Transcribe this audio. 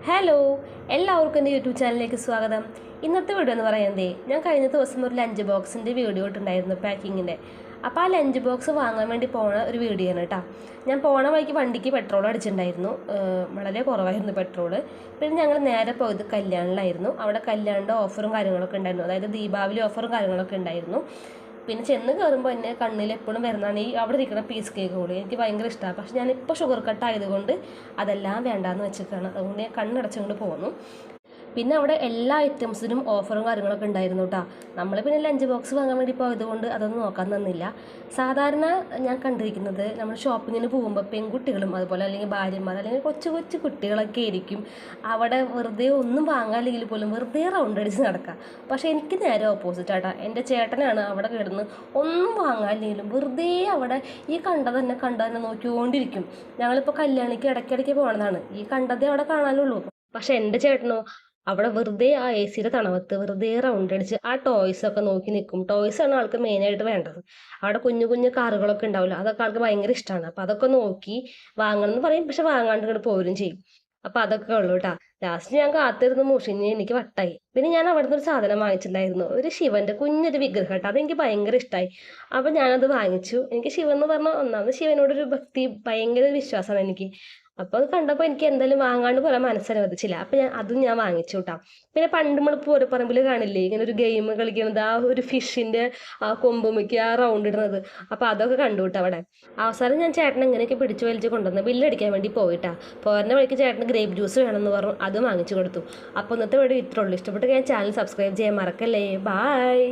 Hello, എല്ലാവർക്കും എൻ്റെ YouTube ചാനലിലേക്ക് സ്വാഗതം. ഇന്നത്തെ വീഡിയോ എന്ന് പറയുന്നത് ഞാൻ കഴിഞ്ഞ ദിവസം ഒരു ലഞ്ച് ബോക്സിൻ്റെ വീഡിയോ ഇട്ടുണ്ടായിരുന്നു പാക്കിങ്ങിൻ്റെ. അപ്പോൾ ആ ലഞ്ച് ബോക്സ് വാങ്ങാൻ വേണ്ടി പോണ ഒരു വീഡിയോ ആണ് കേട്ടോ. ഞാൻ പോണ വഴിക്ക് വണ്ടിക്ക് പെട്രോൾ അടിച്ചിട്ടുണ്ടായിരുന്നു, വളരെ കുറവായിരുന്നു പെട്രോള്. പിന്നെ ഞങ്ങൾ നേരെ പോയത് കല്യാണിലായിരുന്നു. അവിടെ കല്യാണിൻ്റെ ഓഫറും കാര്യങ്ങളൊക്കെ ഉണ്ടായിരുന്നു, അതായത് ദീപാവലി ഓഫറും കാര്യങ്ങളൊക്കെ ഉണ്ടായിരുന്നു. പിന്നെ ചെന്ന് കയറുമ്പോൾ എന്നെ കണ്ണിൽ എപ്പോഴും വരുന്നതാണ് ഈ അവിടെ ഇരിക്കുന്ന പീസ് കേക്ക് കൂടി. എനിക്ക് ഭയങ്കര ഇഷ്ടമാണ്. പക്ഷെ ഞാനിപ്പോൾ ഷുഗർ കട്ട് ആയതുകൊണ്ട് അതെല്ലാം വേണ്ടാന്ന് വെച്ചിട്ടാണ്, അതുകൊണ്ട് ഞാൻ കണ്ണടച്ചുകൊണ്ട് പോന്നു. പിന്നെ അവിടെ എല്ലാ ഐറ്റംസിനും ഓഫറും കാര്യങ്ങളൊക്കെ ഉണ്ടായിരുന്നു കേട്ടോ. നമ്മൾ പിന്നെ ലഞ്ച് ബോക്സ് വാങ്ങാൻ വേണ്ടി പോയതുകൊണ്ട് അതൊന്നും നോക്കാൻ തന്നില്ല. സാധാരണ ഞാൻ കണ്ടിരിക്കുന്നത് നമ്മൾ ഷോപ്പിങ്ങിന് പോകുമ്പോൾ പെൺകുട്ടികളും അതുപോലെ അല്ലെങ്കിൽ ഭാര്യമാർ അല്ലെങ്കിൽ കൊച്ചു കൊച്ചു കുട്ടികളൊക്കെ ആയിരിക്കും അവിടെ വെറുതെ ഒന്നും വാങ്ങാനില്ലെങ്കിൽ പോലും വെറുതെ റൗണ്ട് അടിച്ച് നടക്കുക. പക്ഷേ എനിക്ക് നേരെ ഓപ്പോസിറ്റ് ആട്ടോ. എൻ്റെ ചേട്ടനാണ് അവിടെ കിടന്ന് ഒന്നും വാങ്ങാനില്ലെങ്കിലും വെറുതെ അവിടെ ഈ കണ്ടതന്നെ നോക്കിക്കൊണ്ടിരിക്കും. ഞങ്ങളിപ്പോൾ കല്യാണിക്ക് ഇടയ്ക്കിടയ്ക്ക് പോകണതാണ്, ഈ കണ്ടതേ അവിടെ കാണാനുള്ളൂ. പക്ഷെ എൻ്റെ ചേട്ടനോ അവിടെ വെറുതെ ആ എ സിയുടെ തണവത്ത് വെറുതെ റൗണ്ട് അടിച്ച് ആ ടോയ്സൊക്കെ നോക്കി നിൽക്കും. ടോയ്സാണ് ആൾക്ക് മെയിനായിട്ട് വേണ്ടത്. അവിടെ കുഞ്ഞു കുഞ്ഞു കാറുകളൊക്കെ ഉണ്ടാവില്ല, അതൊക്കെ ആൾക്ക് ഭയങ്കര ഇഷ്ടമാണ്. അപ്പം അതൊക്കെ നോക്കി വാങ്ങണം എന്ന് പറയും, പക്ഷെ വാങ്ങാണ്ട് ഇങ്ങോട്ട് പോരും ചെയ്യും. അപ്പം അതൊക്കെ ഉള്ളൂ കേട്ടോ. ലാസ്റ്റ് ഞാൻ കാത്തിരുന്ന് മുഷിഞ്ഞ് എനിക്ക് വട്ടായി. പിന്നെ ഞാൻ അവിടെ നിന്ന് ഒരു സാധനം വാങ്ങിച്ചിട്ടുണ്ടായിരുന്നു, ഒരു ശിവന്റെ കുഞ്ഞൊരു വിഗ്രഹം കേട്ടോ. അതെനിക്ക് ഭയങ്കര ഇഷ്ടമായി. അപ്പം ഞാനത് വാങ്ങിച്ചു. എനിക്ക് ശിവൻ എന്ന് പറഞ്ഞാൽ ഒന്നാമത് ശിവനോടൊരു ഭക്തി, ഭയങ്കര വിശ്വാസമാണ് എനിക്ക്. അപ്പോൾ അത് കണ്ടപ്പോൾ എനിക്ക് എന്തായാലും വാങ്ങാണ്ട് പോരാൻ മനസ്സനുവദിച്ചില്ല. അപ്പം ഞാൻ വാങ്ങിച്ചു കേട്ടോ. പിന്നെ പണ്ട് നമ്മൾ പൂരപ്പറമ്പിൽ കാണില്ലേ ഇങ്ങനെ ഒരു ഗെയിം കളിക്കുന്നത്, ആ ഒരു ഫിഷിൻ്റെ ആ കൊമ്പുമിക്ക് ആ റൗണ്ട് ഇടുന്നത്. അപ്പോൾ അതൊക്കെ കണ്ടു കേട്ടോ അവിടെ. അവസാനം ഞാൻ ചേട്ടൻ എങ്ങനെയൊക്കെ പിടിച്ചു വലിച്ച് കൊണ്ടുവന്ന് ബില്ലടിക്കാൻ വേണ്ടി പോയിട്ടാ. പോരുന്ന വഴിക്ക് ചേട്ടന് ഗ്രേപ്പ് ജ്യൂസ് വേണമെന്ന് പറഞ്ഞു, അത് വാങ്ങിച്ചു കൊടുത്തു. അപ്പോൾ ഇന്നത്തെ വീഡിയോ ഇത്രയുള്ളൂ. ഇഷ്ടപ്പെട്ടെങ്കിൽ ഞാൻ ചാനൽ സബ്സ്ക്രൈബ് ചെയ്യാൻ മറക്കല്ലേ. ബായ്.